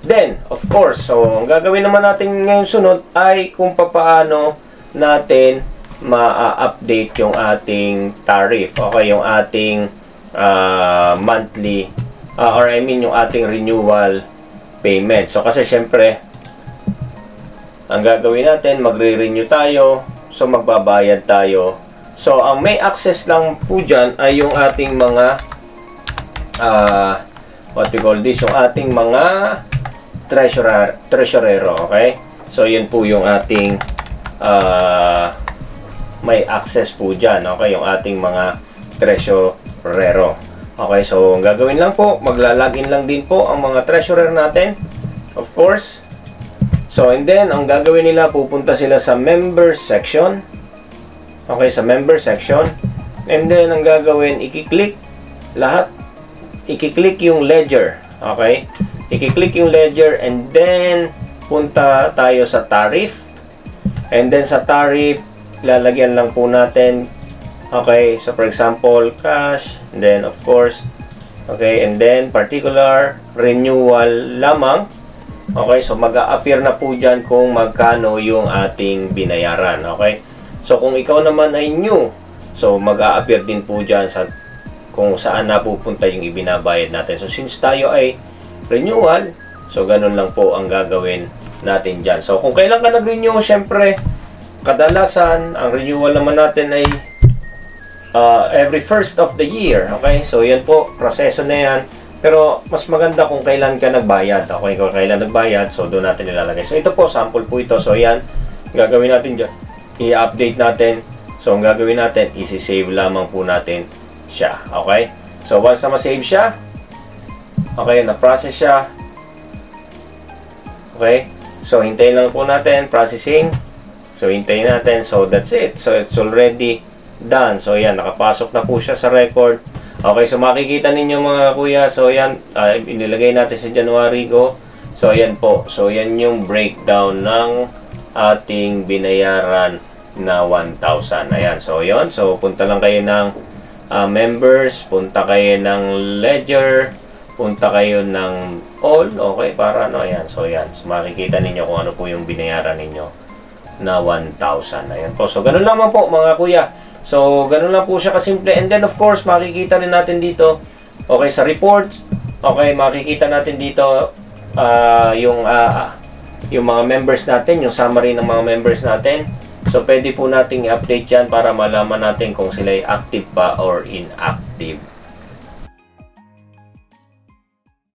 Then, of course, so ang gagawin naman natin ngayon sunod ay kung paano natin ma-update yung ating tariff. Okay, yung ating monthly, or I mean yung ating renewal payment. So, kasi syempre, ang gagawin natin, magre-renew tayo. So, magbabayad tayo. So, ang may access lang po dyan ay yung ating mga what we call this, yung ating mga treasurero, okay? So, yun po yung ating may access po dyan, okay? Yung ating mga treasurero. Okay, so, ang gagawin lang po, magla-login lang din po ang mga treasurer natin, of course. So, and then, ang gagawin nila, pupunta sila sa member section. Okay, sa member section. And then, ang gagawin, i-click lahat. I-click yung ledger. Okay? I-click yung ledger and then, punta tayo sa tariff. And then, sa tariff, lalagyan lang po natin. Okay, so for example, cash. And then, of course, okay, and then, particular, renewal lamang. Okay, so mag-a-appear na po dyan kung magkano yung ating binayaran. Okay? So, kung ikaw naman ay new, so mag-a-appear din po dyan sa kung saan napupunta yung ibinabayad natin. So, since tayo ay renewal, so ganun lang po ang gagawin natin dyan. So, kung kailan ka nag-renew, syempre, kadalasan, ang renewal naman natin ay every first of the year. Okay? So, yan po, proseso na yan. Pero, mas maganda kung kailan ka nagbayad. Okay? Kung kailan nagbayad, so doon natin ilalagay. So, ito po, sample po ito. So, yan, gagawin natin dyan. I-update natin. So, ang gagawin natin, isi-save lamang po natin siya. Okay? So, once na ma-save siya, okay, na-process siya. Okay? So, hintayin lang po natin, processing. So, hintayin natin. So, that's it. So, it's already done. So, yan, nakapasok na po siya sa record. Okay, so makikita ninyo mga kuya. So, yan, inilagay natin sa January ko. So, yan po. So, yan yung breakdown ng ating binayaran na 1,000. Ayan, so, yun. So, punta lang kayo ng members. Punta kayo ng ledger. Punta kayo ng all. Okay, para ano. Ayan, so, yan. So, makikita ninyo kung ano po yung binayaran ninyo na 1,000. Ayan po. So, ganun lang po mga kuya. So, ganun lang po siya kasimple. And then, of course, makikita rin natin dito, okay, sa report, okay, makikita natin dito yung mga members natin, yung summary ng mga members natin. So, pwede po nating i-update yan para malaman natin kung sila ay active pa or inactive.